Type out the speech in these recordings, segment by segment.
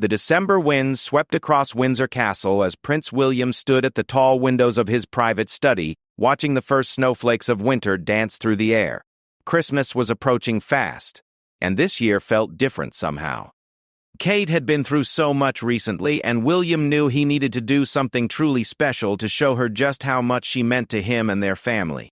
The December winds swept across Windsor Castle as Prince William stood at the tall windows of his private study, watching the first snowflakes of winter dance through the air. Christmas was approaching fast, and this year felt different somehow. Kate had been through so much recently, and William knew he needed to do something truly special to show her just how much she meant to him and their family.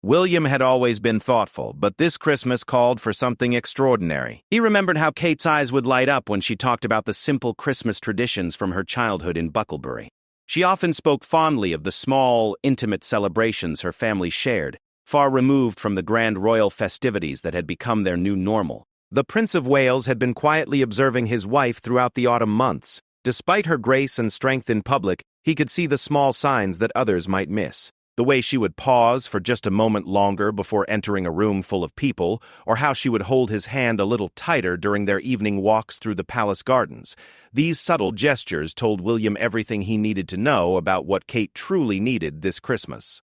William had always been thoughtful, but this Christmas called for something extraordinary. He remembered how Kate's eyes would light up when she talked about the simple Christmas traditions from her childhood in Bucklebury. She often spoke fondly of the small, intimate celebrations her family shared, far removed from the grand royal festivities that had become their new normal. The Prince of Wales had been quietly observing his wife throughout the autumn months. Despite her grace and strength in public, he could see the small signs that others might miss. The way she would pause for just a moment longer before entering a room full of people, or how she would hold his hand a little tighter during their evening walks through the palace gardens. These subtle gestures told William everything he needed to know about what Kate truly needed this Christmas.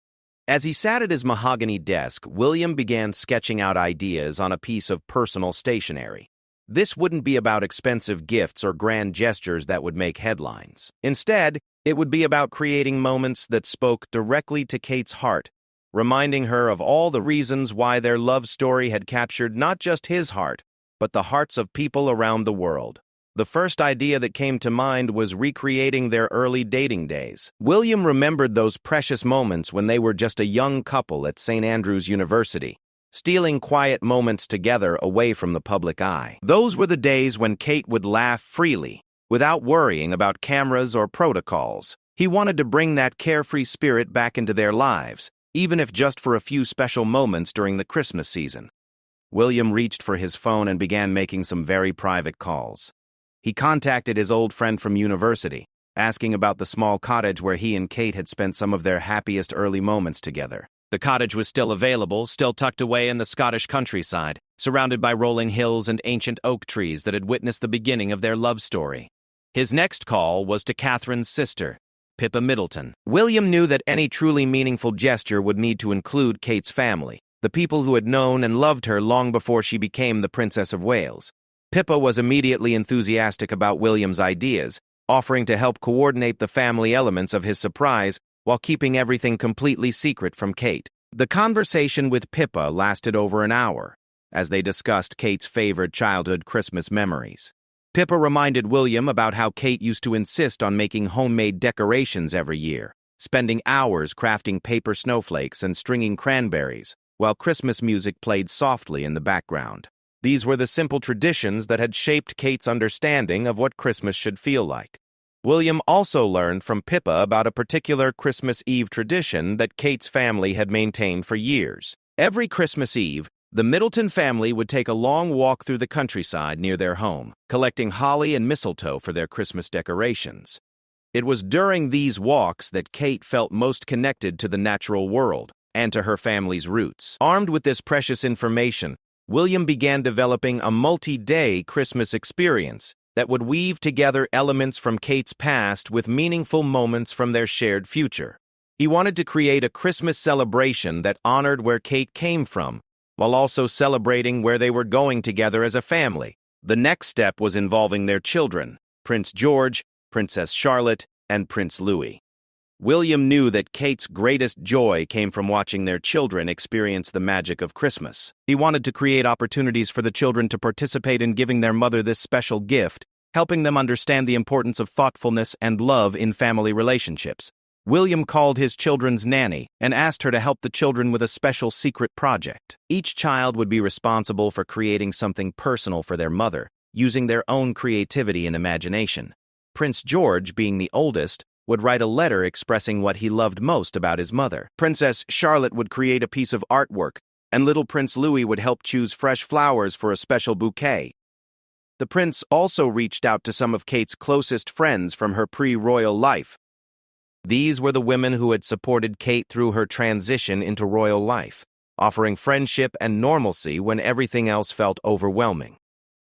As he sat at his mahogany desk, William began sketching out ideas on a piece of personal stationery. This wouldn't be about expensive gifts or grand gestures that would make headlines. Instead, it would be about creating moments that spoke directly to Kate's heart, reminding her of all the reasons why their love story had captured not just his heart, but the hearts of people around the world. The first idea that came to mind was recreating their early dating days. William remembered those precious moments when they were just a young couple at St. Andrews University, stealing quiet moments together away from the public eye. Those were the days when Kate would laugh freely, without worrying about cameras or protocols. He wanted to bring that carefree spirit back into their lives, even if just for a few special moments during the Christmas season. William reached for his phone and began making some very private calls. He contacted his old friend from university, asking about the small cottage where he and Kate had spent some of their happiest early moments together. The cottage was still available, still tucked away in the Scottish countryside, surrounded by rolling hills and ancient oak trees that had witnessed the beginning of their love story. His next call was to Catherine's sister, Pippa Middleton. William knew that any truly meaningful gesture would need to include Kate's family, the people who had known and loved her long before she became the Princess of Wales. Pippa was immediately enthusiastic about William's ideas, offering to help coordinate the family elements of his surprise while keeping everything completely secret from Kate. The conversation with Pippa lasted over an hour, as they discussed Kate's favorite childhood Christmas memories. Pippa reminded William about how Kate used to insist on making homemade decorations every year, spending hours crafting paper snowflakes and stringing cranberries, while Christmas music played softly in the background. These were the simple traditions that had shaped Kate's understanding of what Christmas should feel like. William also learned from Pippa about a particular Christmas Eve tradition that Kate's family had maintained for years. Every Christmas Eve, the Middleton family would take a long walk through the countryside near their home, collecting holly and mistletoe for their Christmas decorations. It was during these walks that Kate felt most connected to the natural world and to her family's roots. Armed with this precious information, William began developing a multi-day Christmas experience that would weave together elements from Kate's past with meaningful moments from their shared future. He wanted to create a Christmas celebration that honored where Kate came from, while also celebrating where they were going together as a family. The next step was involving their children, Prince George, Princess Charlotte, and Prince Louis. William knew that Kate's greatest joy came from watching their children experience the magic of Christmas. He wanted to create opportunities for the children to participate in giving their mother this special gift, helping them understand the importance of thoughtfulness and love in family relationships. William called his children's nanny and asked her to help the children with a special secret project. Each child would be responsible for creating something personal for their mother, using their own creativity and imagination. Prince George, being the oldest, would write a letter expressing what he loved most about his mother. Princess Charlotte would create a piece of artwork, and little Prince Louis would help choose fresh flowers for a special bouquet. The prince also reached out to some of Kate's closest friends from her pre-royal life. These were the women who had supported Kate through her transition into royal life, offering friendship and normalcy when everything else felt overwhelming.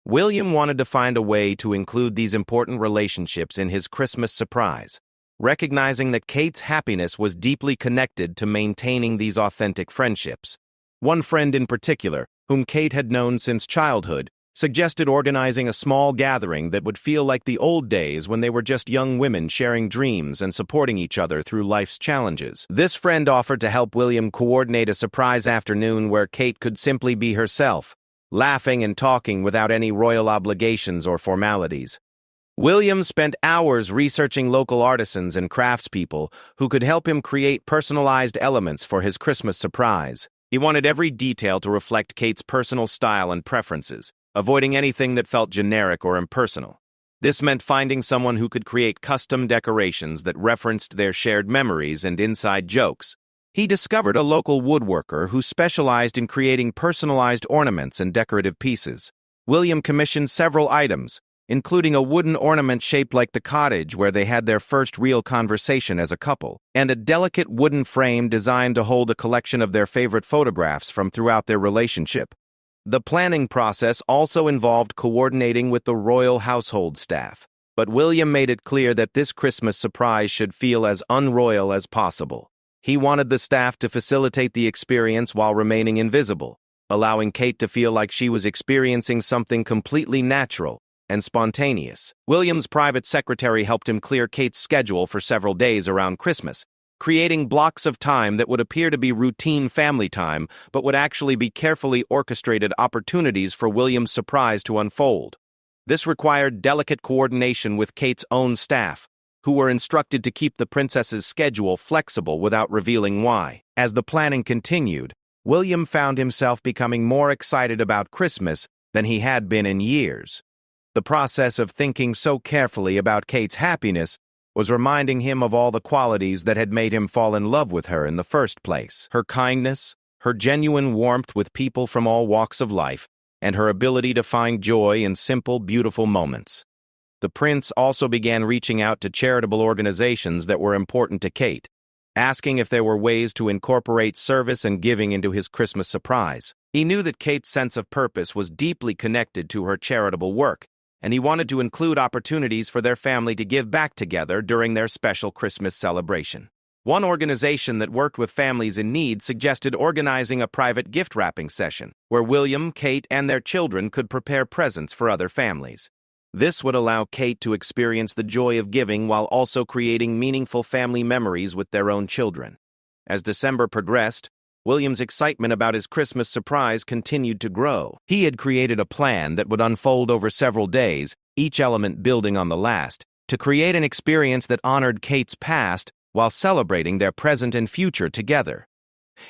William wanted to find a way to include these important relationships in his Christmas surprise, recognizing that Kate's happiness was deeply connected to maintaining these authentic friendships. One friend in particular, whom Kate had known since childhood, suggested organizing a small gathering that would feel like the old days when they were just young women sharing dreams and supporting each other through life's challenges. This friend offered to help William coordinate a surprise afternoon where Kate could simply be herself, laughing and talking without any royal obligations or formalities. William spent hours researching local artisans and craftspeople who could help him create personalized elements for his Christmas surprise. He wanted every detail to reflect Kate's personal style and preferences, avoiding anything that felt generic or impersonal. This meant finding someone who could create custom decorations that referenced their shared memories and inside jokes. He discovered a local woodworker who specialized in creating personalized ornaments and decorative pieces. William commissioned several items, including a wooden ornament shaped like the cottage where they had their first real conversation as a couple, and a delicate wooden frame designed to hold a collection of their favorite photographs from throughout their relationship. The planning process also involved coordinating with the royal household staff, but William made it clear that this Christmas surprise should feel as unroyal as possible. He wanted the staff to facilitate the experience while remaining invisible, allowing Kate to feel like she was experiencing something completely natural and spontaneous. William's private secretary helped him clear Kate's schedule for several days around Christmas, creating blocks of time that would appear to be routine family time, but would actually be carefully orchestrated opportunities for William's surprise to unfold. This required delicate coordination with Kate's own staff, who were instructed to keep the princess's schedule flexible without revealing why. As the planning continued, William found himself becoming more excited about Christmas than he had been in years. The process of thinking so carefully about Kate's happiness was reminding him of all the qualities that had made him fall in love with her in the first place. Her kindness, her genuine warmth with people from all walks of life, and her ability to find joy in simple, beautiful moments. The prince also began reaching out to charitable organizations that were important to Kate, asking if there were ways to incorporate service and giving into his Christmas surprise. He knew that Kate's sense of purpose was deeply connected to her charitable work, and he wanted to include opportunities for their family to give back together during their special Christmas celebration. One organization that worked with families in need suggested organizing a private gift wrapping session, where William, Kate, and their children could prepare presents for other families. This would allow Kate to experience the joy of giving while also creating meaningful family memories with their own children. As December progressed, William's excitement about his Christmas surprise continued to grow. He had created a plan that would unfold over several days, each element building on the last, to create an experience that honored Kate's past while celebrating their present and future together.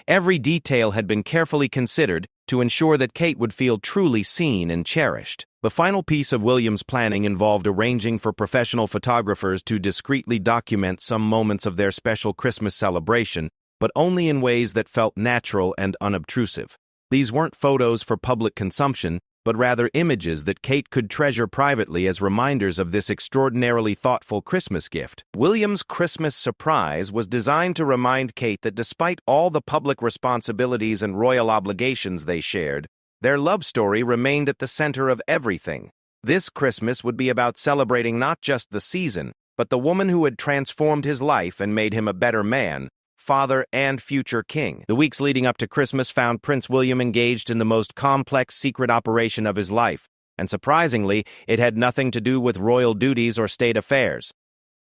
Every detail had been carefully considered to ensure that Kate would feel truly seen and cherished. The final piece of William's planning involved arranging for professional photographers to discreetly document some moments of their special Christmas celebration, but only in ways that felt natural and unobtrusive. These weren't photos for public consumption, but rather images that Kate could treasure privately as reminders of this extraordinarily thoughtful Christmas gift. William's Christmas surprise was designed to remind Kate that despite all the public responsibilities and royal obligations they shared, their love story remained at the center of everything. This Christmas would be about celebrating not just the season, but the woman who had transformed his life and made him a better man, father, and future king. The weeks leading up to Christmas found Prince William engaged in the most complex secret operation of his life, and surprisingly, it had nothing to do with royal duties or state affairs.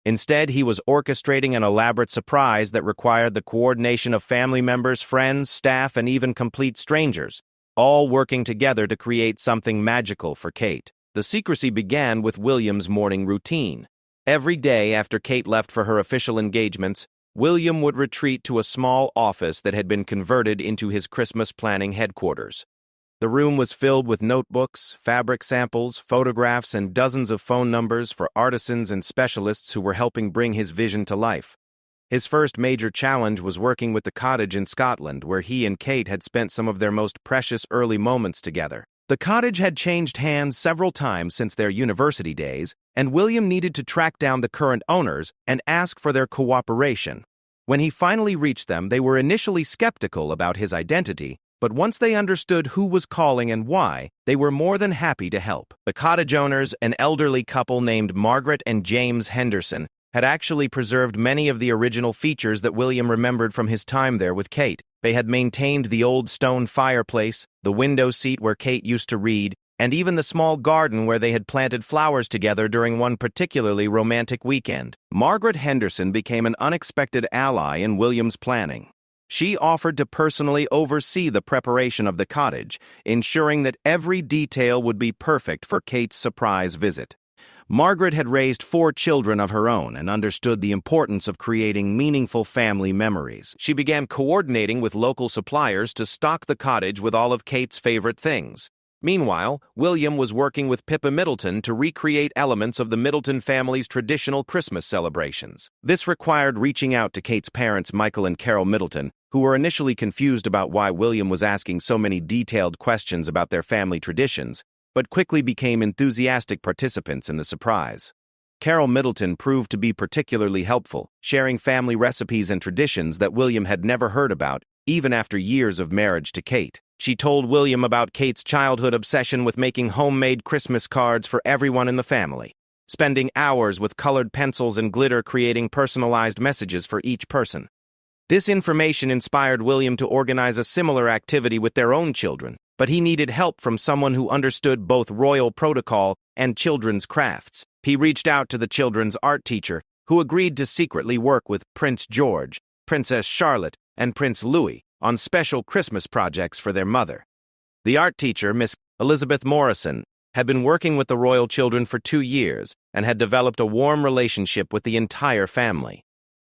Instead, he was orchestrating an elaborate surprise that required the coordination of family members, friends, staff, and even complete strangers, all working together to create something magical for Kate. The secrecy began with William's morning routine. Every day after Kate left for her official engagements, William would retreat to a small office that had been converted into his Christmas planning headquarters. The room was filled with notebooks, fabric samples, photographs, and dozens of phone numbers for artisans and specialists who were helping bring his vision to life. His first major challenge was working with the cottage in Scotland, where he and Kate had spent some of their most precious early moments together. The cottage had changed hands several times since their university days, and William needed to track down the current owners and ask for their cooperation. When he finally reached them, they were initially skeptical about his identity, but once they understood who was calling and why, they were more than happy to help. The cottage owners, an elderly couple named Margaret and James Henderson, had actually preserved many of the original features that William remembered from his time there with Kate. They had maintained the old stone fireplace, the window seat where Kate used to read, and even the small garden where they had planted flowers together during one particularly romantic weekend. Margaret Henderson became an unexpected ally in William's planning. She offered to personally oversee the preparation of the cottage, ensuring that every detail would be perfect for Kate's surprise visit. Margaret had raised 4 children of her own and understood the importance of creating meaningful family memories. She began coordinating with local suppliers to stock the cottage with all of Kate's favorite things. Meanwhile, William was working with Pippa Middleton to recreate elements of the Middleton family's traditional Christmas celebrations. This required reaching out to Kate's parents, Michael and Carol Middleton, who were initially confused about why William was asking so many detailed questions about their family traditions, but quickly became enthusiastic participants in the surprise. Carol Middleton proved to be particularly helpful, sharing family recipes and traditions that William had never heard about, even after years of marriage to Kate. She told William about Kate's childhood obsession with making homemade Christmas cards for everyone in the family, spending hours with colored pencils and glitter creating personalized messages for each person. This information inspired William to organize a similar activity with their own children, but he needed help from someone who understood both royal protocol and children's crafts. He reached out to the children's art teacher, who agreed to secretly work with Prince George, Princess Charlotte, and Prince Louis on special Christmas projects for their mother. The art teacher, Miss Elizabeth Morrison, had been working with the royal children for 2 years and had developed a warm relationship with the entire family.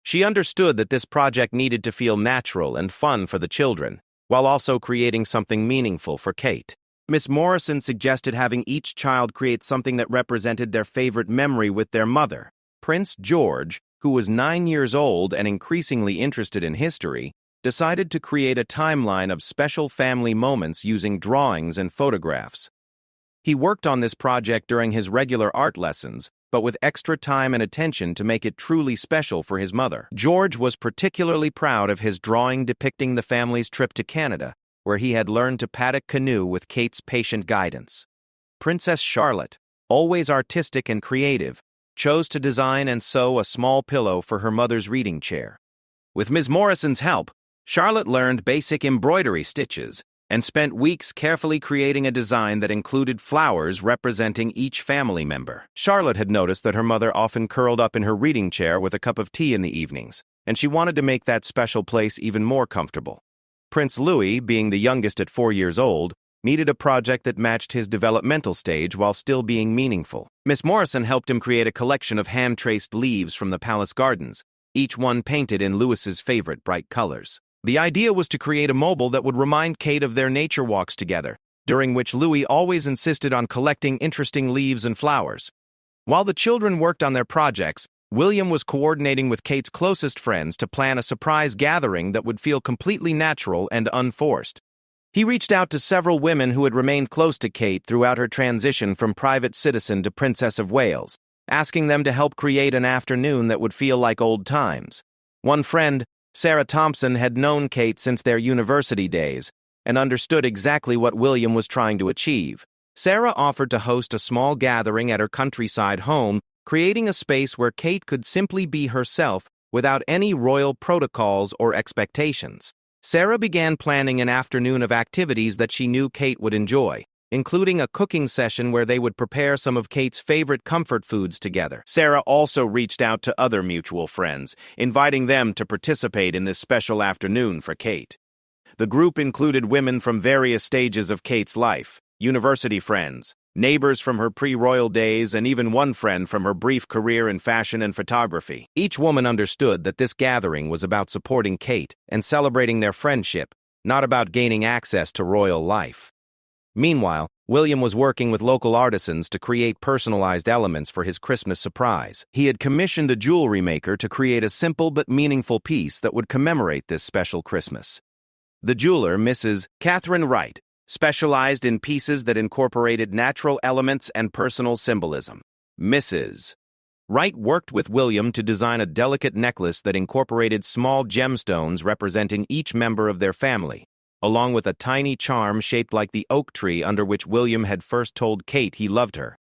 She understood that this project needed to feel natural and fun for the children, while also creating something meaningful for Kate. Miss Morrison suggested having each child create something that represented their favorite memory with their mother. Prince George, who was 9 years old and increasingly interested in history, decided to create a timeline of special family moments using drawings and photographs. He worked on this project during his regular art lessons, but with extra time and attention to make it truly special for his mother. George was particularly proud of his drawing depicting the family's trip to Canada, where he had learned to paddock canoe with Kate's patient guidance. Princess Charlotte, always artistic and creative, chose to design and sew a small pillow for her mother's reading chair. With Ms. Morrison's help, Charlotte learned basic embroidery stitches and spent weeks carefully creating a design that included flowers representing each family member. Charlotte had noticed that her mother often curled up in her reading chair with a cup of tea in the evenings, and she wanted to make that special place even more comfortable. Prince Louis, being the youngest at 4 years old, needed a project that matched his developmental stage while still being meaningful. Miss Morrison helped him create a collection of hand-traced leaves from the palace gardens, each one painted in Louis's favorite bright colors. The idea was to create a mobile that would remind Kate of their nature walks together, during which Louis always insisted on collecting interesting leaves and flowers. While the children worked on their projects, William was coordinating with Kate's closest friends to plan a surprise gathering that would feel completely natural and unforced. He reached out to several women who had remained close to Kate throughout her transition from private citizen to Princess of Wales, asking them to help create an afternoon that would feel like old times. One friend, Sarah Thompson, had known Kate since their university days and understood exactly what William was trying to achieve. Sarah offered to host a small gathering at her countryside home, creating a space where Kate could simply be herself without any royal protocols or expectations. Sarah began planning an afternoon of activities that she knew Kate would enjoy, including a cooking session where they would prepare some of Kate's favorite comfort foods together. Sarah also reached out to other mutual friends, inviting them to participate in this special afternoon for Kate. The group included women from various stages of Kate's life, university friends, neighbors from her pre-royal days, and even one friend from her brief career in fashion and photography. Each woman understood that this gathering was about supporting Kate and celebrating their friendship, not about gaining access to royal life. Meanwhile, William was working with local artisans to create personalized elements for his Christmas surprise. He had commissioned a jewelry maker to create a simple but meaningful piece that would commemorate this special Christmas. The jeweler, Mrs. Catherine Wright, specialized in pieces that incorporated natural elements and personal symbolism. Mrs. Wright worked with William to design a delicate necklace that incorporated small gemstones representing each member of their family, along with a tiny charm shaped like the oak tree under which William had first told Kate he loved her.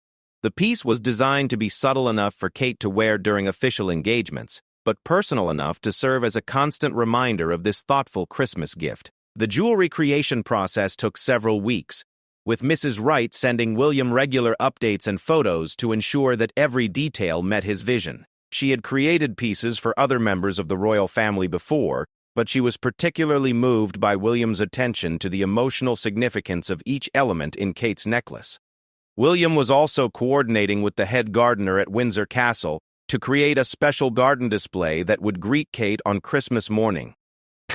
The piece was designed to be subtle enough for Kate to wear during official engagements, but personal enough to serve as a constant reminder of this thoughtful Christmas gift. The jewelry creation process took several weeks, with Mrs. Wright sending William regular updates and photos to ensure that every detail met his vision. She had created pieces for other members of the royal family before, but she was particularly moved by William's attention to the emotional significance of each element in Kate's necklace. William was also coordinating with the head gardener at Windsor Castle to create a special garden display that would greet Kate on Christmas morning.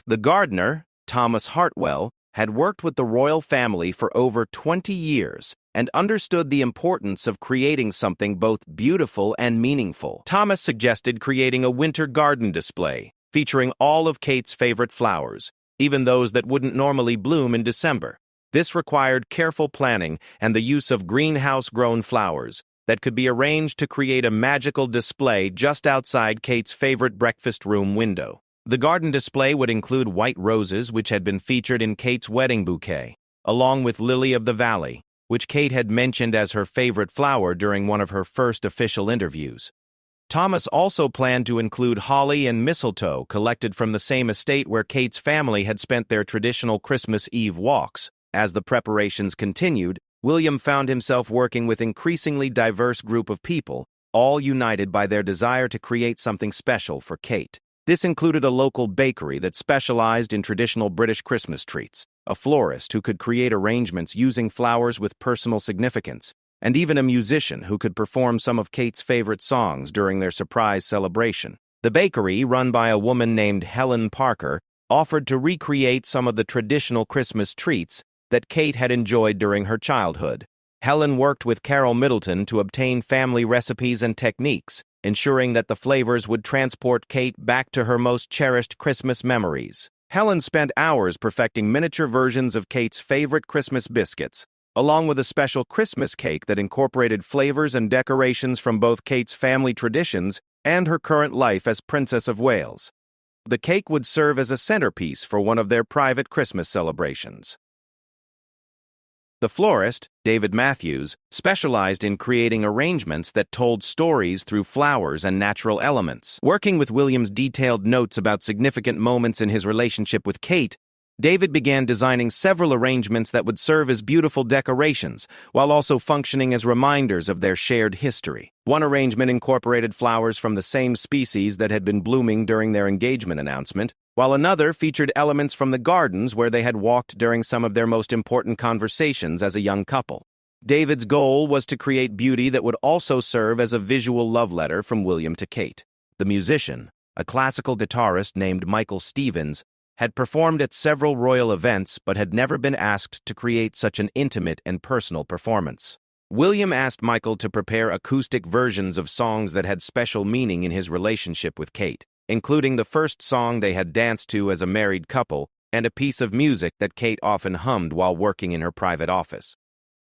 The gardener, Thomas Heartfelt, had worked with the royal family for over 20 years and understood the importance of creating something both beautiful and meaningful. Thomas suggested creating a winter garden display featuring all of Kate's favorite flowers, even those that wouldn't normally bloom in December. This required careful planning and the use of greenhouse-grown flowers that could be arranged to create a magical display just outside Kate's favorite breakfast room window. The garden display would include white roses, which had been featured in Kate's wedding bouquet, along with lily of the valley, which Kate had mentioned as her favorite flower during one of her first official interviews. Thomas also planned to include holly and mistletoe collected from the same estate where Kate's family had spent their traditional Christmas Eve walks. As the preparations continued, William found himself working with an increasingly diverse group of people, all united by their desire to create something special for Kate. This included a local bakery that specialized in traditional British Christmas treats, a florist who could create arrangements using flowers with personal significance, and even a musician who could perform some of Kate's favorite songs during their surprise celebration. The bakery, run by a woman named Helen Parker, offered to recreate some of the traditional Christmas treats that Kate had enjoyed during her childhood. Helen worked with Carol Middleton to obtain family recipes and techniques, ensuring that the flavors would transport Kate back to her most cherished Christmas memories. Helen spent hours perfecting miniature versions of Kate's favorite Christmas biscuits, along with a special Christmas cake that incorporated flavors and decorations from both Kate's family traditions and her current life as Princess of Wales. The cake would serve as a centerpiece for one of their private Christmas celebrations. The florist, David Matthews, specialized in creating arrangements that told stories through flowers and natural elements. Working with William's detailed notes about significant moments in his relationship with Kate, David began designing several arrangements that would serve as beautiful decorations, while also functioning as reminders of their shared history. One arrangement incorporated flowers from the same species that had been blooming during their engagement announcement, while another featured elements from the gardens where they had walked during some of their most important conversations as a young couple. David's goal was to create beauty that would also serve as a visual love letter from William to Kate. The musician, a classical guitarist named Michael Stevens, had performed at several royal events but had never been asked to create such an intimate and personal performance. William asked Michael to prepare acoustic versions of songs that had special meaning in his relationship with Kate, including the first song they had danced to as a married couple and a piece of music that Kate often hummed while working in her private office.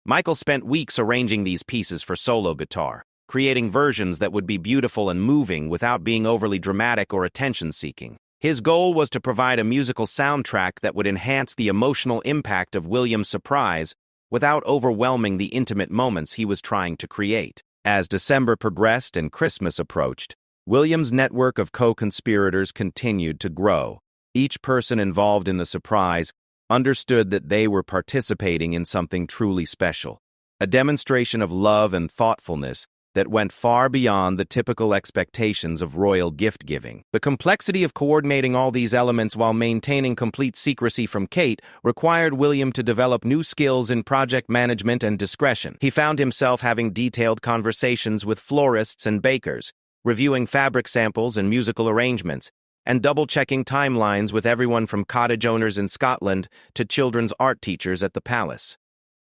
Michael spent weeks arranging these pieces for solo guitar, creating versions that would be beautiful and moving without being overly dramatic or attention-seeking. His goal was to provide a musical soundtrack that would enhance the emotional impact of William's surprise without overwhelming the intimate moments he was trying to create. As December progressed and Christmas approached, William's network of co-conspirators continued to grow. Each person involved in the surprise understood that they were participating in something truly special, a demonstration of love and thoughtfulness that went far beyond the typical expectations of royal gift-giving. The complexity of coordinating all these elements while maintaining complete secrecy from Kate required William to develop new skills in project management and discretion. He found himself having detailed conversations with florists and bakers, reviewing fabric samples and musical arrangements, and double-checking timelines with everyone from cottage owners in Scotland to children's art teachers at the palace.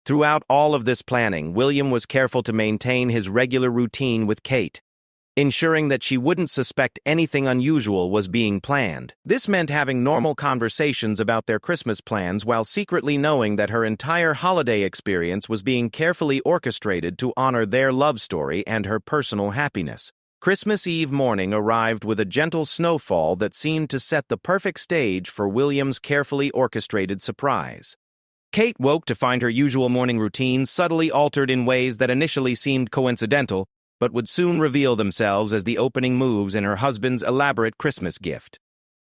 Throughout all of this planning, William was careful to maintain his regular routine with Kate, ensuring that she wouldn't suspect anything unusual was being planned. This meant having normal conversations about their Christmas plans while secretly knowing that her entire holiday experience was being carefully orchestrated to honor their love story and her personal happiness. Christmas Eve morning arrived with a gentle snowfall that seemed to set the perfect stage for William's carefully orchestrated surprise. Kate woke to find her usual morning routine subtly altered in ways that initially seemed coincidental, but would soon reveal themselves as the opening moves in her husband's elaborate Christmas gift.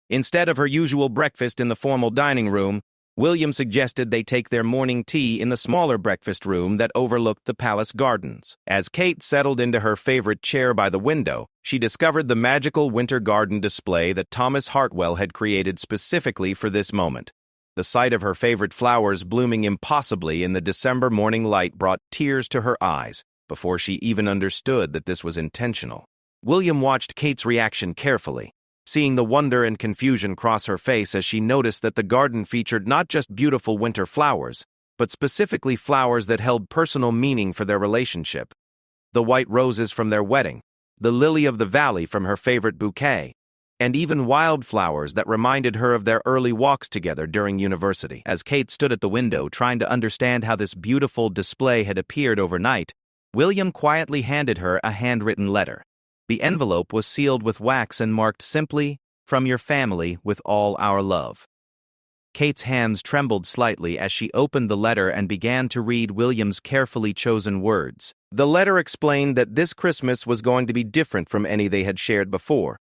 Instead of her usual breakfast in the formal dining room, William suggested they take their morning tea in the smaller breakfast room that overlooked the palace gardens. As Kate settled into her favorite chair by the window, she discovered the magical winter garden display that Thomas Hartwell had created specifically for this moment. The sight of her favorite flowers blooming impossibly in the December morning light brought tears to her eyes before she even understood that this was intentional. William watched Kate's reaction carefully, seeing the wonder and confusion cross her face as she noticed that the garden featured not just beautiful winter flowers, but specifically flowers that held personal meaning for their relationship. The white roses from their wedding, the lily of the valley from her favorite bouquet, and even wildflowers that reminded her of their early walks together during university. As Kate stood at the window trying to understand how this beautiful display had appeared overnight, William quietly handed her a handwritten letter. The envelope was sealed with wax and marked simply, "From your family with all our love." Kate's hands trembled slightly as she opened the letter and began to read William's carefully chosen words. The letter explained that this Christmas was going to be different from any they had shared before.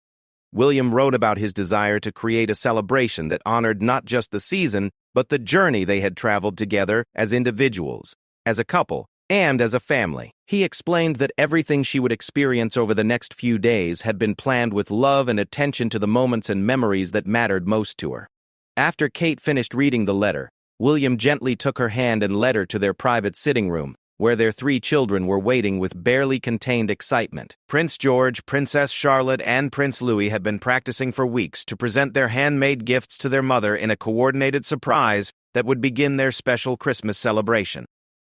William wrote about his desire to create a celebration that honored not just the season, but the journey they had traveled together as individuals, as a couple, and as a family. He explained that everything she would experience over the next few days had been planned with love and attention to the moments and memories that mattered most to her. After Kate finished reading the letter, William gently took her hand and led her to their private sitting room, where their 3 children were waiting with barely contained excitement. Prince George, Princess Charlotte, and Prince Louis had been practicing for weeks to present their handmade gifts to their mother in a coordinated surprise that would begin their special Christmas celebration.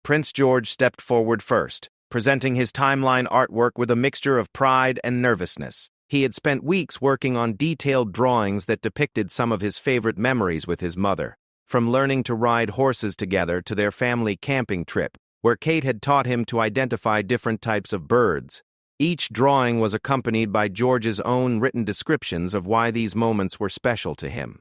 Prince George stepped forward first, presenting his timeline artwork with a mixture of pride and nervousness. He had spent weeks working on detailed drawings that depicted some of his favorite memories with his mother, from learning to ride horses together to their family camping trip, where Kate had taught him to identify different types of birds. Each drawing was accompanied by George's own written descriptions of why these moments were special to him.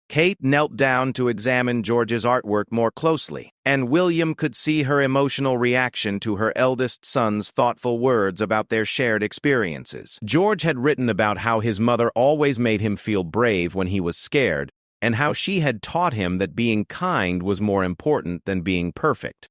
Kate knelt down to examine George's artwork more closely, and William could see her emotional reaction to her eldest son's thoughtful words about their shared experiences. George had written about how his mother always made him feel brave when he was scared, and how she had taught him that being kind was more important than being perfect.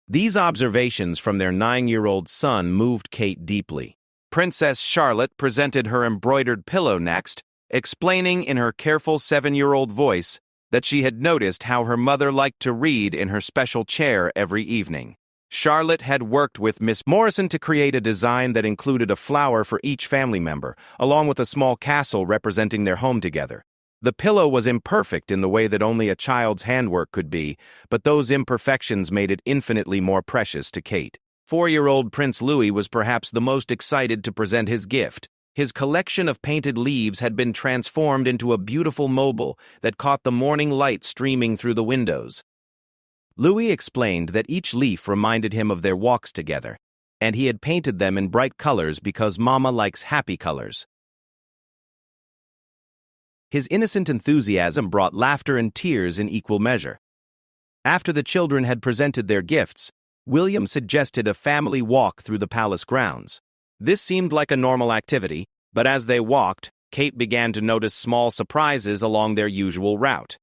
These observations from their 9-year-old son moved Kate deeply. Princess Charlotte presented her embroidered pillow next, explaining in her careful 7-year-old voice that she had noticed how her mother liked to read in her special chair every evening. Charlotte had worked with Miss Morrison to create a design that included a flower for each family member, along with a small castle representing their home together. The pillow was imperfect in the way that only a child's handwork could be, but those imperfections made it infinitely more precious to Kate. 4-year-old Prince Louis was perhaps the most excited to present his gift. His collection of painted leaves had been transformed into a beautiful mobile that caught the morning light streaming through the windows. Louis explained that each leaf reminded him of their walks together, and he had painted them in bright colors because Mama likes happy colors. His innocent enthusiasm brought laughter and tears in equal measure. After the children had presented their gifts, William suggested a family walk through the palace grounds. This seemed like a normal activity, but as they walked, Kate began to notice small surprises along their usual route.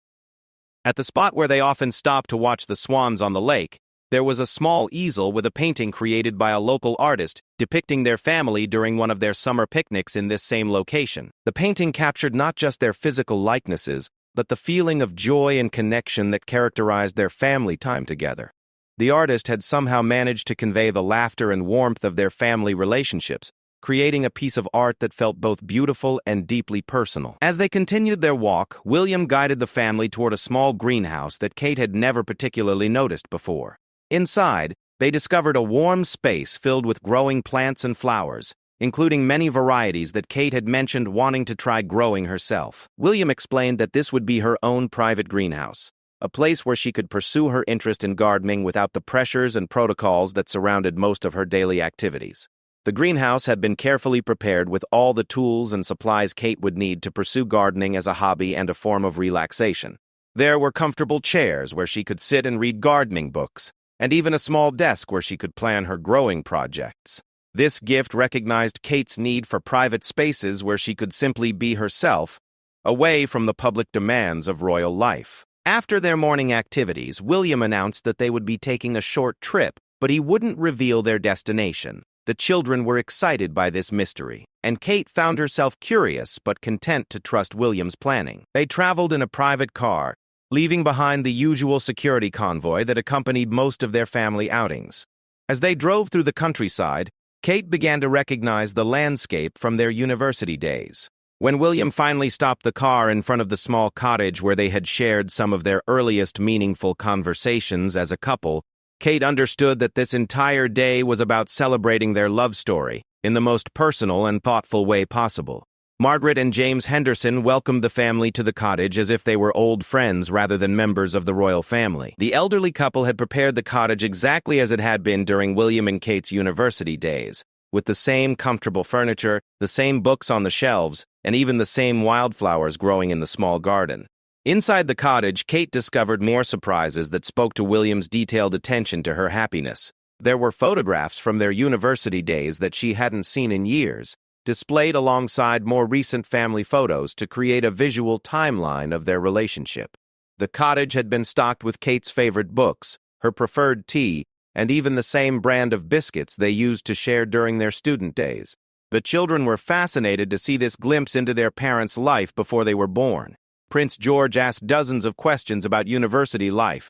At the spot where they often stopped to watch the swans on the lake, there was a small easel with a painting created by a local artist depicting their family during one of their summer picnics in this same location. The painting captured not just their physical likenesses, but the feeling of joy and connection that characterized their family time together. The artist had somehow managed to convey the laughter and warmth of their family relationships, creating a piece of art that felt both beautiful and deeply personal. As they continued their walk, William guided the family toward a small greenhouse that Kate had never particularly noticed before. Inside, they discovered a warm space filled with growing plants and flowers, including many varieties that Kate had mentioned wanting to try growing herself. William explained that this would be her own private greenhouse, a place where she could pursue her interest in gardening without the pressures and protocols that surrounded most of her daily activities. The greenhouse had been carefully prepared with all the tools and supplies Kate would need to pursue gardening as a hobby and a form of relaxation. There were comfortable chairs where she could sit and read gardening books, and even a small desk where she could plan her growing projects. This gift recognized Kate's need for private spaces where she could simply be herself, away from the public demands of royal life. After their morning activities, William announced that they would be taking a short trip, but he wouldn't reveal their destination. The children were excited by this mystery, and Kate found herself curious but content to trust William's planning. They traveled in a private car, leaving behind the usual security convoy that accompanied most of their family outings. As they drove through the countryside, Kate began to recognize the landscape from their university days. When William finally stopped the car in front of the small cottage where they had shared some of their earliest meaningful conversations as a couple, Kate understood that this entire day was about celebrating their love story in the most personal and thoughtful way possible. Margaret and James Henderson welcomed the family to the cottage as if they were old friends rather than members of the royal family. The elderly couple had prepared the cottage exactly as it had been during William and Kate's university days, with the same comfortable furniture, the same books on the shelves, and even the same wildflowers growing in the small garden. Inside the cottage, Kate discovered more surprises that spoke to William's detailed attention to her happiness. There were photographs from their university days that she hadn't seen in years, displayed alongside more recent family photos to create a visual timeline of their relationship. The cottage had been stocked with Kate's favorite books, her preferred tea, and even the same brand of biscuits they used to share during their student days. The children were fascinated to see this glimpse into their parents' life before they were born. Prince George asked dozens of questions about university life,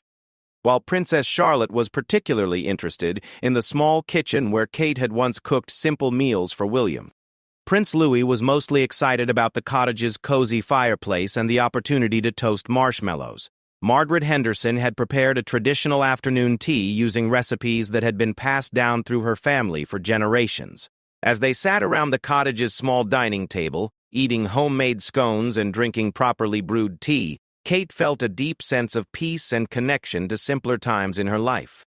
while Princess Charlotte was particularly interested in the small kitchen where Kate had once cooked simple meals for William. Prince Louis was mostly excited about the cottage's cozy fireplace and the opportunity to toast marshmallows. Margaret Henderson had prepared a traditional afternoon tea using recipes that had been passed down through her family for generations. As they sat around the cottage's small dining table, eating homemade scones and drinking properly brewed tea, Kate felt a deep sense of peace and connection to simpler times in her life.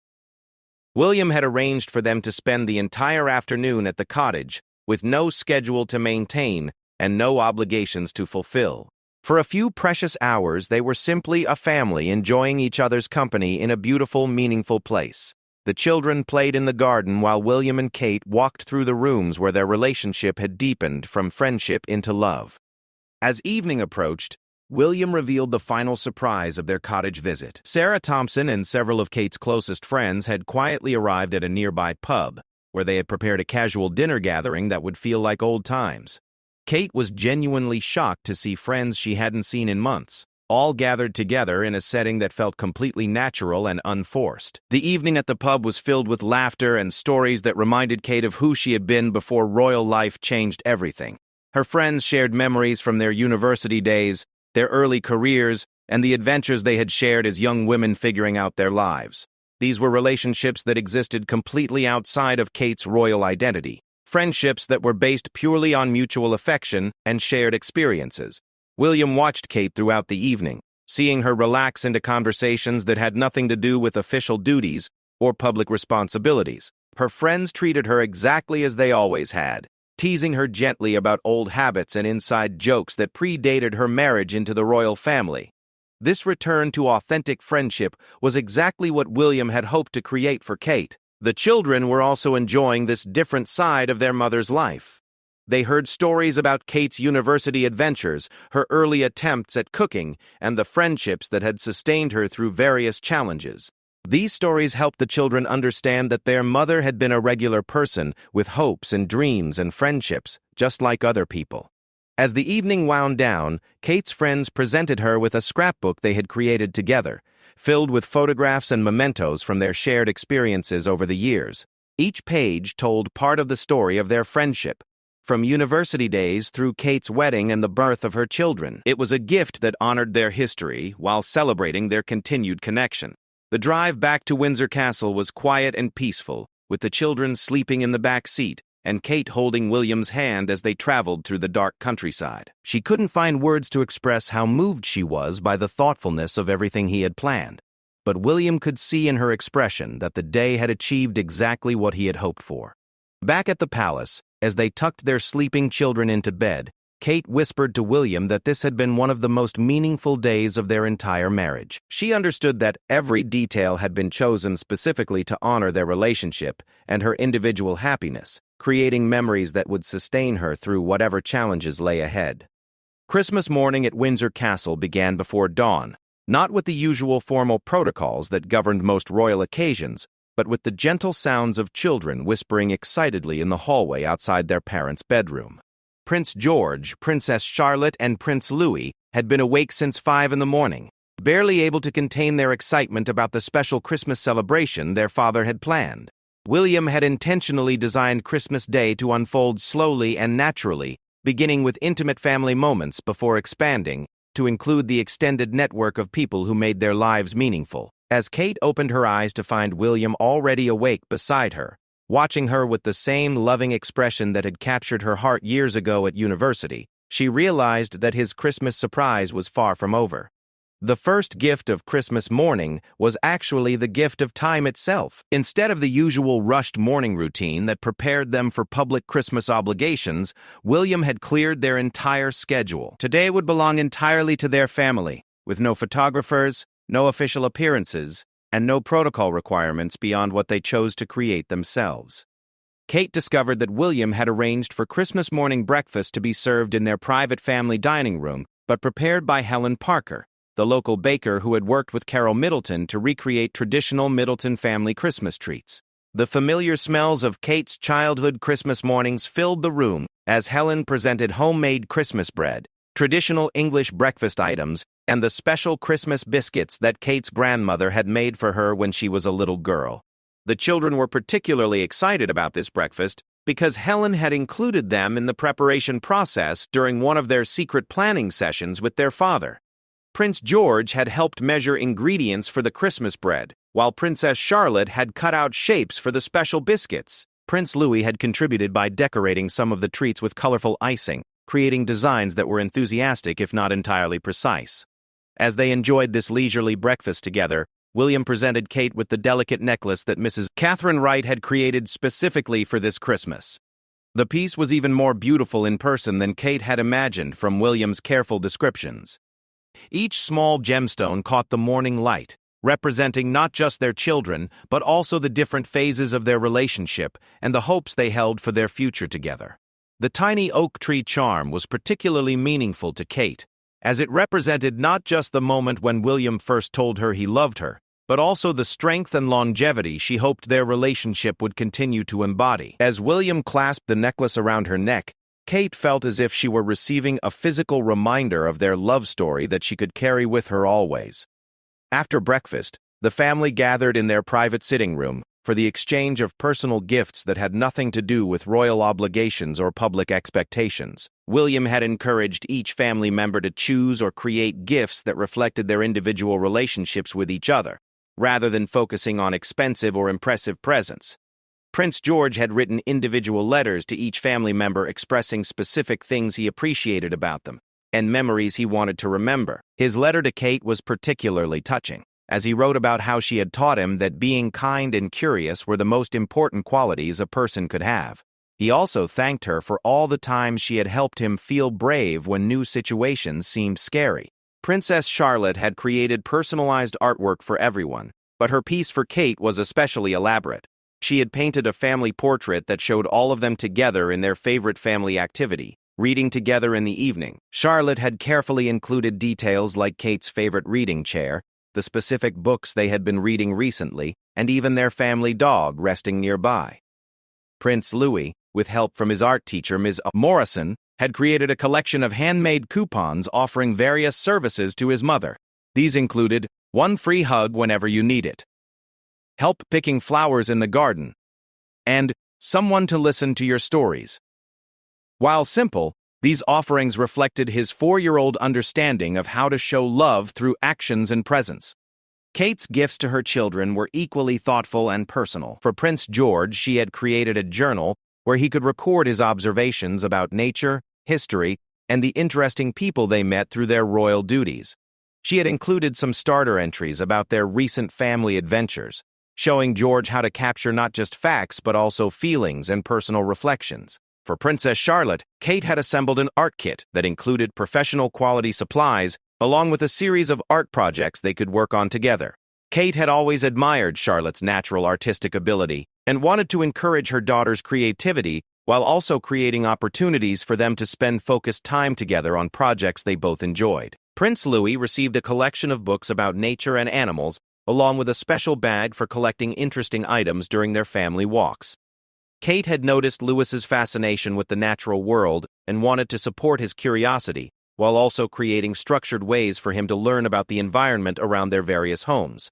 William had arranged for them to spend the entire afternoon at the cottage, with no schedule to maintain and no obligations to fulfill. For a few precious hours, they were simply a family enjoying each other's company in a beautiful, meaningful place. The children played in the garden while William and Kate walked through the rooms where their relationship had deepened from friendship into love. As evening approached, William revealed the final surprise of their cottage visit. Sarah Thompson and several of Kate's closest friends had quietly arrived at a nearby pub, where they had prepared a casual dinner gathering that would feel like old times. Kate was genuinely shocked to see friends she hadn't seen in months, all gathered together in a setting that felt completely natural and unforced. The evening at the pub was filled with laughter and stories that reminded Kate of who she had been before royal life changed everything. Her friends shared memories from their university days, their early careers, and the adventures they had shared as young women figuring out their lives. These were relationships that existed completely outside of Kate's royal identity, friendships that were based purely on mutual affection and shared experiences. William watched Kate throughout the evening, seeing her relax into conversations that had nothing to do with official duties or public responsibilities. Her friends treated her exactly as they always had, teasing her gently about old habits and inside jokes that predated her marriage into the royal family. This return to authentic friendship was exactly what William had hoped to create for Kate. The children were also enjoying this different side of their mother's life. They heard stories about Kate's university adventures, her early attempts at cooking, and the friendships that had sustained her through various challenges. These stories helped the children understand that their mother had been a regular person with hopes and dreams and friendships, just like other people. As the evening wound down, Kate's friends presented her with a scrapbook they had created together, filled with photographs and mementos from their shared experiences over the years. Each page told part of the story of their friendship, from university days through Kate's wedding and the birth of her children. It was a gift that honored their history while celebrating their continued connection. The drive back to Windsor Castle was quiet and peaceful, with the children sleeping in the back seat and Kate holding William's hand as they traveled through the dark countryside. She couldn't find words to express how moved she was by the thoughtfulness of everything he had planned, but William could see in her expression that the day had achieved exactly what he had hoped for. Back at the palace, as they tucked their sleeping children into bed, Kate whispered to William that this had been one of the most meaningful days of their entire marriage. She understood that every detail had been chosen specifically to honor their relationship and her individual happiness, creating memories that would sustain her through whatever challenges lay ahead. Christmas morning at Windsor Castle began before dawn, not with the usual formal protocols that governed most royal occasions, but with the gentle sounds of children whispering excitedly in the hallway outside their parents' bedroom. Prince George, Princess Charlotte, and Prince Louis had been awake since 5 in the morning, barely able to contain their excitement about the special Christmas celebration their father had planned. William had intentionally designed Christmas Day to unfold slowly and naturally, beginning with intimate family moments before expanding to include the extended network of people who made their lives meaningful. As Kate opened her eyes to find William already awake beside her, watching her with the same loving expression that had captured her heart years ago at university, she realized that his Christmas surprise was far from over. The first gift of Christmas morning was actually the gift of time itself. Instead of the usual rushed morning routine that prepared them for public Christmas obligations, William had cleared their entire schedule. Today would belong entirely to their family, with no photographers, no official appearances, and no protocol requirements beyond what they chose to create themselves. Kate discovered that William had arranged for Christmas morning breakfast to be served in their private family dining room, but prepared by Helen Parker, the local baker who had worked with Carol Middleton to recreate traditional Middleton family Christmas treats. The familiar smells of Kate's childhood Christmas mornings filled the room as Helen presented homemade Christmas bread, traditional English breakfast items, and the special Christmas biscuits that Kate's grandmother had made for her when she was a little girl. The children were particularly excited about this breakfast because Helen had included them in the preparation process during one of their secret planning sessions with their father. Prince George had helped measure ingredients for the Christmas bread, while Princess Charlotte had cut out shapes for the special biscuits. Prince Louis had contributed by decorating some of the treats with colorful icing, creating designs that were enthusiastic if not entirely precise. As they enjoyed this leisurely breakfast together, William presented Kate with the delicate necklace that Mrs. Catherine Wright had created specifically for this Christmas. The piece was even more beautiful in person than Kate had imagined from William's careful descriptions. Each small gemstone caught the morning light, representing not just their children, but also the different phases of their relationship and the hopes they held for their future together. The tiny oak tree charm was particularly meaningful to Kate, as it represented not just the moment when William first told her he loved her, but also the strength and longevity she hoped their relationship would continue to embody. As William clasped the necklace around her neck, Kate felt as if she were receiving a physical reminder of their love story that she could carry with her always. After breakfast, the family gathered in their private sitting room for the exchange of personal gifts that had nothing to do with royal obligations or public expectations. William had encouraged each family member to choose or create gifts that reflected their individual relationships with each other, rather than focusing on expensive or impressive presents. Prince George had written individual letters to each family member expressing specific things he appreciated about them, and memories he wanted to remember. His letter to Kate was particularly touching, as he wrote about how she had taught him that being kind and curious were the most important qualities a person could have. He also thanked her for all the times she had helped him feel brave when new situations seemed scary. Princess Charlotte had created personalized artwork for everyone, but her piece for Kate was especially elaborate. She had painted a family portrait that showed all of them together in their favorite family activity, reading together in the evening. Charlotte had carefully included details like Kate's favorite reading chair, the specific books they had been reading recently, and even their family dog resting nearby. Prince Louis, with help from his art teacher, Ms. Morrison, had created a collection of handmade coupons offering various services to his mother. These included one free hug whenever you need it, help picking flowers in the garden, and someone to listen to your stories. While simple, these offerings reflected his 4-year-old understanding of how to show love through actions and presence. Kate's gifts to her children were equally thoughtful and personal. For Prince George, she had created a journal where he could record his observations about nature, history, and the interesting people they met through their royal duties. She had included some starter entries about their recent family adventures, showing George how to capture not just facts but also feelings and personal reflections. For Princess Charlotte, Kate had assembled an art kit that included professional quality supplies along with a series of art projects they could work on together. Kate had always admired Charlotte's natural artistic ability and wanted to encourage her daughter's creativity while also creating opportunities for them to spend focused time together on projects they both enjoyed. Prince Louis received a collection of books about nature and animals, along with a special bag for collecting interesting items during their family walks. Kate had noticed Louis's fascination with the natural world and wanted to support his curiosity, while also creating structured ways for him to learn about the environment around their various homes.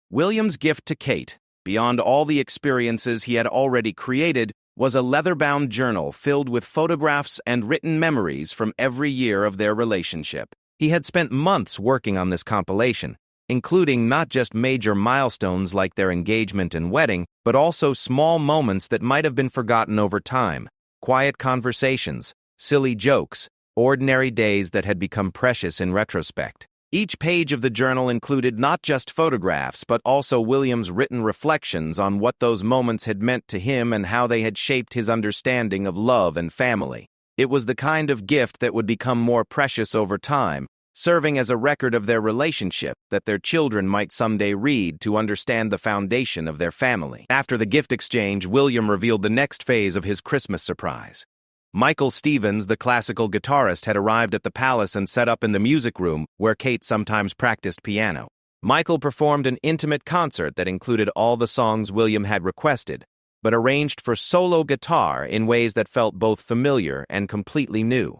William's gift to Kate, beyond all the experiences he had already created, was a leather-bound journal filled with photographs and written memories from every year of their relationship. He had spent months working on this compilation, including not just major milestones like their engagement and wedding, but also small moments that might have been forgotten over time, quiet conversations, silly jokes, ordinary days that had become precious in retrospect. Each page of the journal included not just photographs, but also William's written reflections on what those moments had meant to him and how they had shaped his understanding of love and family. It was the kind of gift that would become more precious over time, serving as a record of their relationship that their children might someday read to understand the foundation of their family. After the gift exchange, William revealed the next phase of his Christmas surprise. Michael Stevens, the classical guitarist, had arrived at the palace and set up in the music room where Kate sometimes practiced piano. Michael performed an intimate concert that included all the songs William had requested, but arranged for solo guitar in ways that felt both familiar and completely new.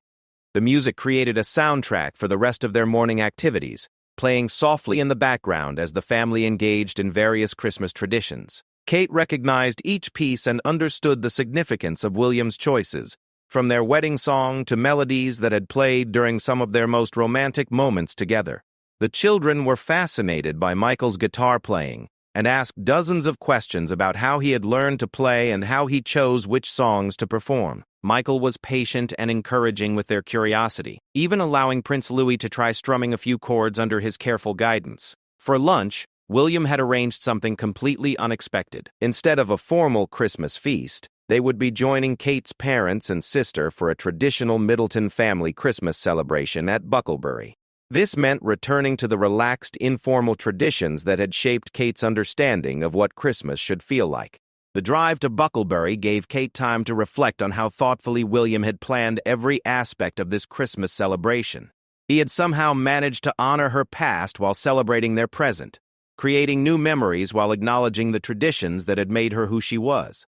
The music created a soundtrack for the rest of their morning activities, playing softly in the background as the family engaged in various Christmas traditions. Kate recognized each piece and understood the significance of William's choices, from their wedding song to melodies that had played during some of their most romantic moments together. The children were fascinated by Michael's guitar playing and asked dozens of questions about how he had learned to play and how he chose which songs to perform. Michael was patient and encouraging with their curiosity, even allowing Prince Louis to try strumming a few chords under his careful guidance. For lunch, William had arranged something completely unexpected. Instead of a formal Christmas feast, they would be joining Kate's parents and sister for a traditional Middleton family Christmas celebration at Bucklebury. This meant returning to the relaxed, informal traditions that had shaped Kate's understanding of what Christmas should feel like. The drive to Bucklebury gave Kate time to reflect on how thoughtfully William had planned every aspect of this Christmas celebration. He had somehow managed to honor her past while celebrating their present, creating new memories while acknowledging the traditions that had made her who she was.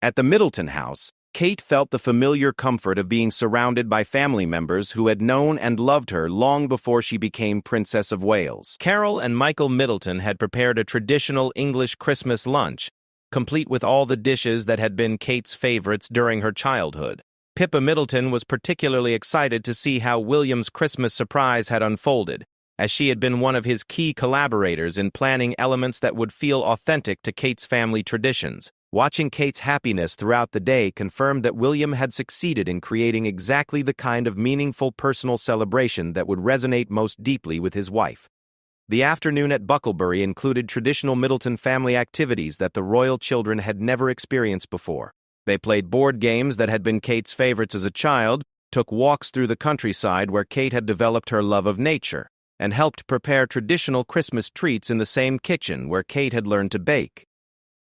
At the Middleton house, Kate felt the familiar comfort of being surrounded by family members who had known and loved her long before she became Princess of Wales. Carol and Michael Middleton had prepared a traditional English Christmas lunch, complete with all the dishes that had been Kate's favorites during her childhood. Pippa Middleton was particularly excited to see how William's Christmas surprise had unfolded, as she had been one of his key collaborators in planning elements that would feel authentic to Kate's family traditions. Watching Kate's happiness throughout the day confirmed that William had succeeded in creating exactly the kind of meaningful personal celebration that would resonate most deeply with his wife. The afternoon at Bucklebury included traditional Middleton family activities that the royal children had never experienced before. They played board games that had been Kate's favorites as a child, took walks through the countryside where Kate had developed her love of nature, and helped prepare traditional Christmas treats in the same kitchen where Kate had learned to bake.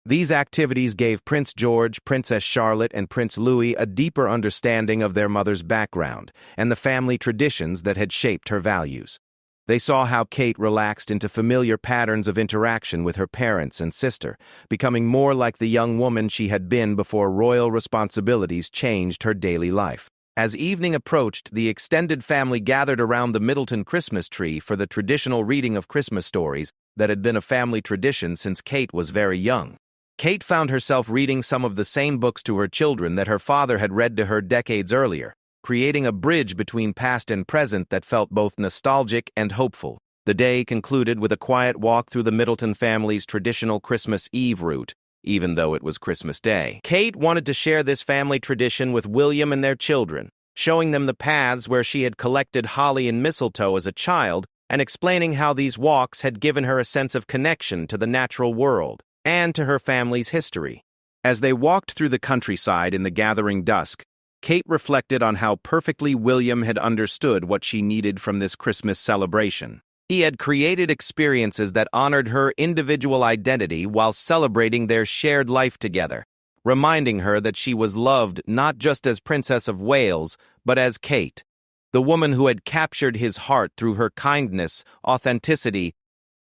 These activities gave Prince George, Princess Charlotte, and Prince Louis a deeper understanding of their mother's background and the family traditions that had shaped her values. They saw how Kate relaxed into familiar patterns of interaction with her parents and sister, becoming more like the young woman she had been before royal responsibilities changed her daily life. As evening approached, the extended family gathered around the Middleton Christmas tree for the traditional reading of Christmas stories that had been a family tradition since Kate was very young. Kate found herself reading some of the same books to her children that her father had read to her decades earlier, creating a bridge between past and present that felt both nostalgic and hopeful. The day concluded with a quiet walk through the Middleton family's traditional Christmas Eve route, even though it was Christmas Day. Kate wanted to share this family tradition with William and their children, showing them the paths where she had collected holly and mistletoe as a child, and explaining how these walks had given her a sense of connection to the natural world and to her family's history. As they walked through the countryside in the gathering dusk, Kate reflected on how perfectly William had understood what she needed from this Christmas celebration. He had created experiences that honored her individual identity while celebrating their shared life together, reminding her that she was loved not just as Princess of Wales, but as Kate. the woman who had captured his heart through her kindness, authenticity,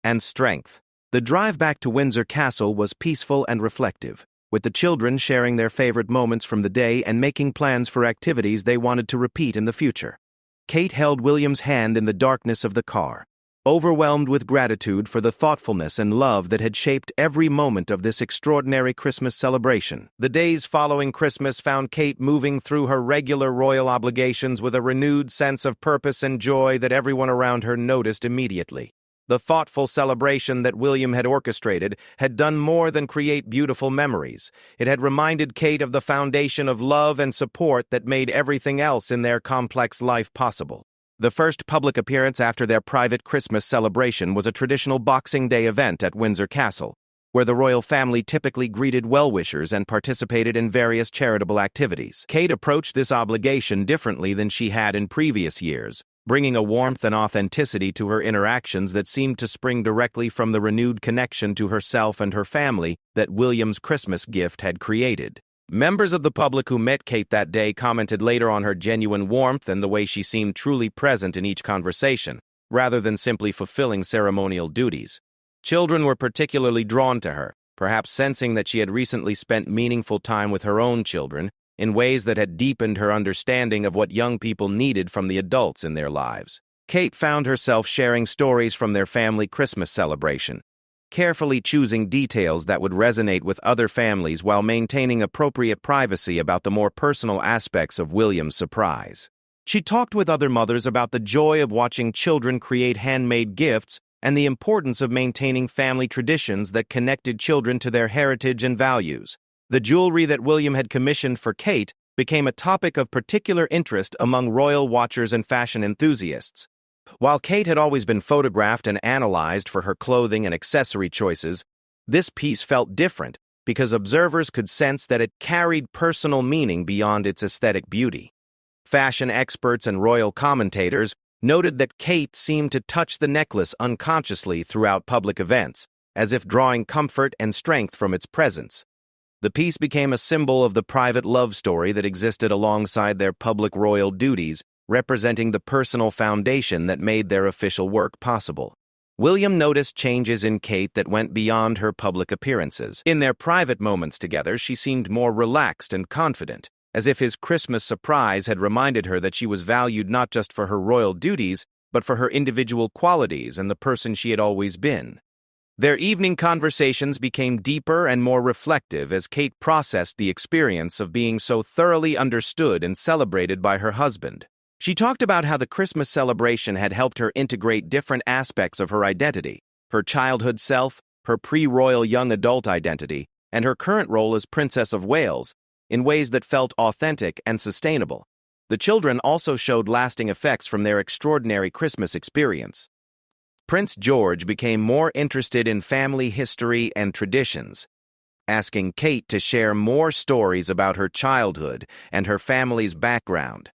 and strength. The drive back to Windsor Castle was peaceful and reflective, with the children sharing their favorite moments from the day and making plans for activities they wanted to repeat in the future. Kate held William's hand in the darkness of the car, overwhelmed with gratitude for the thoughtfulness and love that had shaped every moment of this extraordinary Christmas celebration. The days following Christmas found Kate moving through her regular royal obligations with a renewed sense of purpose and joy that everyone around her noticed immediately. The thoughtful celebration that William had orchestrated had done more than create beautiful memories. It had reminded Kate of the foundation of love and support that made everything else in their complex life possible. The first public appearance after their private Christmas celebration was a traditional Boxing Day event at Windsor Castle, where the royal family typically greeted well-wishers and participated in various charitable activities. Kate approached this obligation differently than she had in previous years, bringing a warmth and authenticity to her interactions that seemed to spring directly from the renewed connection to herself and her family that William's Christmas gift had created. Members of the public who met Kate that day commented later on her genuine warmth and the way she seemed truly present in each conversation, rather than simply fulfilling ceremonial duties. Children were particularly drawn to her, perhaps sensing that she had recently spent meaningful time with her own children in ways that had deepened her understanding of what young people needed from the adults in their lives. Kate found herself sharing stories from their family Christmas celebration, carefully choosing details that would resonate with other families while maintaining appropriate privacy about the more personal aspects of William's surprise. She talked with other mothers about the joy of watching children create handmade gifts and the importance of maintaining family traditions that connected children to their heritage and values. The jewelry that William had commissioned for Kate became a topic of particular interest among royal watchers and fashion enthusiasts. While Kate had always been photographed and analyzed for her clothing and accessory choices, this piece felt different because observers could sense that it carried personal meaning beyond its aesthetic beauty. Fashion experts and royal commentators noted that Kate seemed to touch the necklace unconsciously throughout public events, as if drawing comfort and strength from its presence. The piece became a symbol of the private love story that existed alongside their public royal duties, representing the personal foundation that made their official work possible. William noticed changes in Kate that went beyond her public appearances. In their private moments together, she seemed more relaxed and confident, as if his Christmas surprise had reminded her that she was valued not just for her royal duties, but for her individual qualities and the person she had always been. Their evening conversations became deeper and more reflective as Kate processed the experience of being so thoroughly understood and celebrated by her husband. She talked about how the Christmas celebration had helped her integrate different aspects of her identity, her childhood self, her pre-royal young adult identity, and her current role as Princess of Wales, in ways that felt authentic and sustainable. The children also showed lasting effects from their extraordinary Christmas experience. Prince George became more interested in family history and traditions, asking Kate to share more stories about her childhood and her family's background.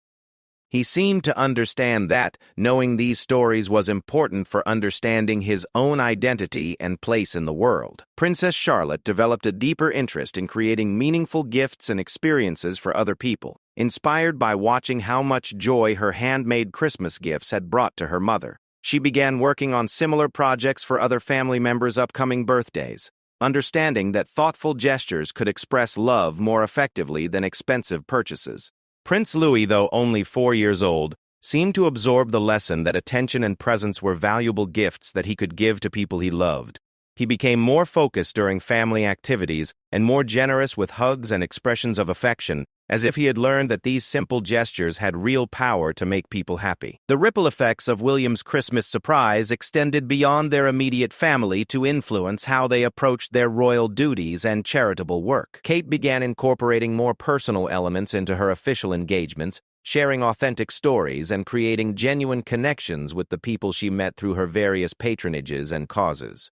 He seemed to understand that knowing these stories was important for understanding his own identity and place in the world. Princess Charlotte developed a deeper interest in creating meaningful gifts and experiences for other people, inspired by watching how much joy her handmade Christmas gifts had brought to her mother. She began working on similar projects for other family members' upcoming birthdays, understanding that thoughtful gestures could express love more effectively than expensive purchases. Prince Louis, though only 4 years old, seemed to absorb the lesson that attention and presence were valuable gifts that he could give to people he loved. He became more focused during family activities and more generous with hugs and expressions of affection, as if he had learned that these simple gestures had real power to make people happy. The ripple effects of William's Christmas surprise extended beyond their immediate family to influence how they approached their royal duties and charitable work. Kate began incorporating more personal elements into her official engagements, sharing authentic stories and creating genuine connections with the people she met through her various patronages and causes.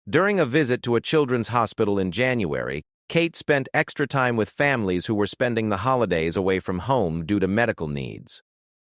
During a visit to a children's hospital in January, Kate spent extra time with families who were spending the holidays away from home due to medical needs.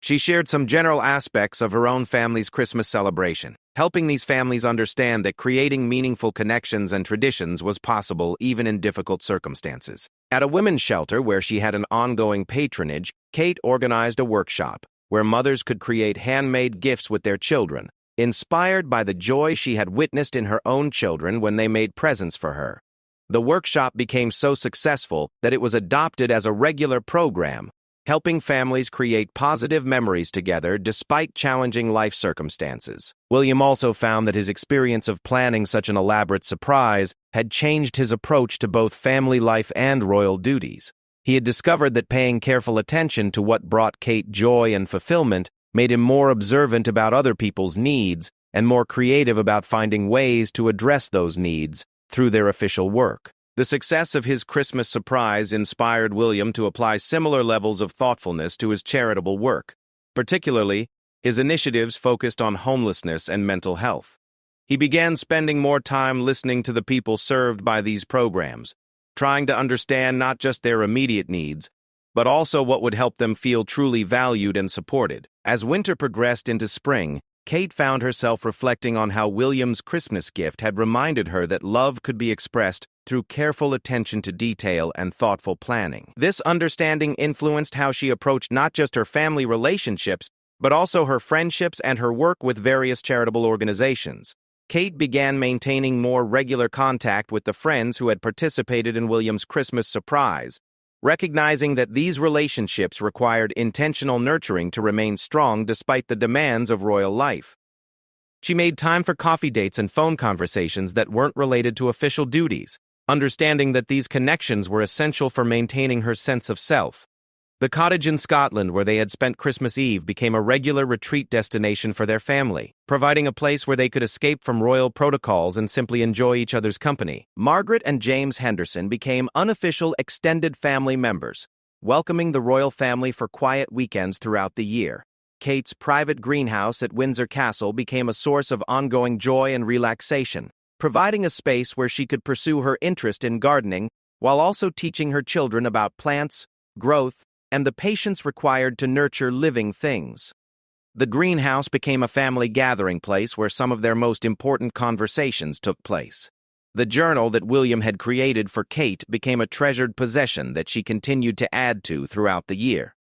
She shared some general aspects of her own family's Christmas celebration, helping these families understand that creating meaningful connections and traditions was possible even in difficult circumstances. At a women's shelter where she had an ongoing patronage, Kate organized a workshop, where mothers could create handmade gifts with their children, inspired by the joy she had witnessed in her own children when they made presents for her. The workshop became so successful that it was adopted as a regular program, helping families create positive memories together despite challenging life circumstances. William also found that his experience of planning such an elaborate surprise had changed his approach to both family life and royal duties. He had discovered that paying careful attention to what brought Kate joy and fulfillment made him more observant about other people's needs and more creative about finding ways to address those needs through their official work. The success of his Christmas surprise inspired William to apply similar levels of thoughtfulness to his charitable work. Particularly, his initiatives focused on homelessness and mental health. He began spending more time listening to the people served by these programs, trying to understand not just their immediate needs, but also what would help them feel truly valued and supported. As winter progressed into spring, Kate found herself reflecting on how William's Christmas gift had reminded her that love could be expressed through careful attention to detail and thoughtful planning. This understanding influenced how she approached not just her family relationships, but also her friendships and her work with various charitable organizations. Kate began maintaining more regular contact with the friends who had participated in William's Christmas surprise, recognizing that these relationships required intentional nurturing to remain strong despite the demands of royal life. She made time for coffee dates and phone conversations that weren't related to official duties, understanding that these connections were essential for maintaining her sense of self. The cottage in Scotland where they had spent Christmas Eve became a regular retreat destination for their family, providing a place where they could escape from royal protocols and simply enjoy each other's company. Margaret and James Henderson became unofficial extended family members, welcoming the royal family for quiet weekends throughout the year. Kate's private greenhouse at Windsor Castle became a source of ongoing joy and relaxation, providing a space where she could pursue her interest in gardening while also teaching her children about plants, growth, and the patience required to nurture living things. The greenhouse became a family gathering place where some of their most important conversations took place. The journal that William had created for Kate became a treasured possession that she continued to add to throughout the year.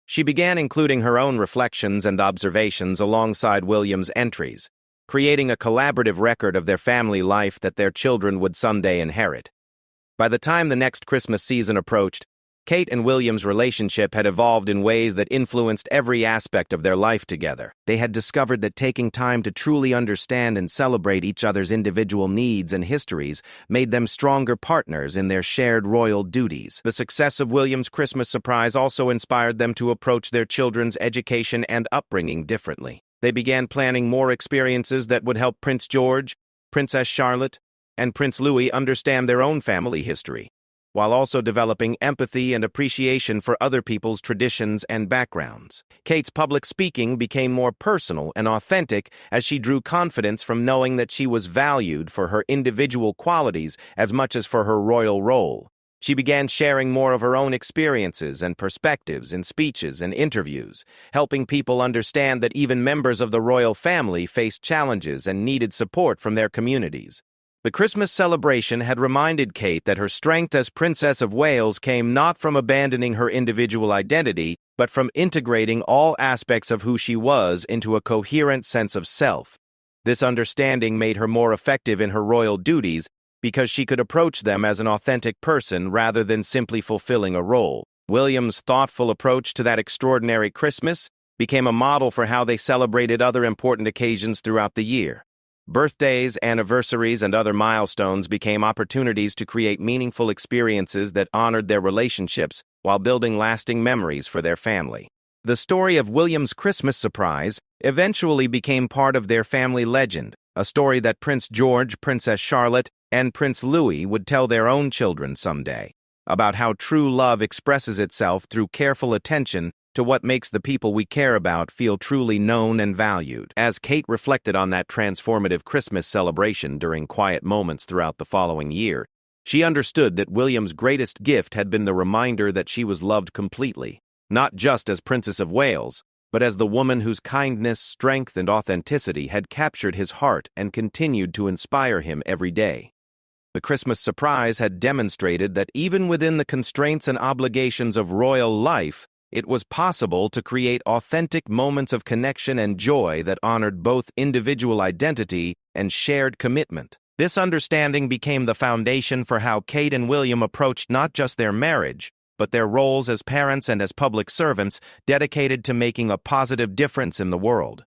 She began including her own reflections and observations alongside William's entries, creating a collaborative record of their family life that their children would someday inherit. By the time the next Christmas season approached, Kate and William's relationship had evolved in ways that influenced every aspect of their life together. They had discovered that taking time to truly understand and celebrate each other's individual needs and histories made them stronger partners in their shared royal duties. The success of William's Christmas surprise also inspired them to approach their children's education and upbringing differently. They began planning more experiences that would help Prince George, Princess Charlotte, and Prince Louis understand their own family history, while also developing empathy and appreciation for other people's traditions and backgrounds. Kate's public speaking became more personal and authentic as she drew confidence from knowing that she was valued for her individual qualities as much as for her royal role. She began sharing more of her own experiences and perspectives in speeches and interviews, helping people understand that even members of the royal family faced challenges and needed support from their communities. The Christmas celebration had reminded Kate that her strength as Princess of Wales came not from abandoning her individual identity, but from integrating all aspects of who she was into a coherent sense of self. This understanding made her more effective in her royal duties because she could approach them as an authentic person rather than simply fulfilling a role. William's thoughtful approach to that extraordinary Christmas became a model for how they celebrated other important occasions throughout the year. Birthdays, anniversaries, and other milestones became opportunities to create meaningful experiences that honored their relationships while building lasting memories for their family. The story of William's Christmas surprise eventually became part of their family legend, a story that Prince George, Princess Charlotte, and Prince Louis would tell their own children someday, about how true love expresses itself through careful attention to what makes the people we care about feel truly known and valued. As Kate reflected on that transformative Christmas celebration during quiet moments throughout the following year, she understood that William's greatest gift had been the reminder that she was loved completely, not just as Princess of Wales, but as the woman whose kindness, strength, and authenticity had captured his heart and continued to inspire him every day. The Christmas surprise had demonstrated that even within the constraints and obligations of royal life, it was possible to create authentic moments of connection and joy that honored both individual identity and shared commitment. This understanding became the foundation for how Kate and William approached not just their marriage, but their roles as parents and as public servants dedicated to making a positive difference in the world.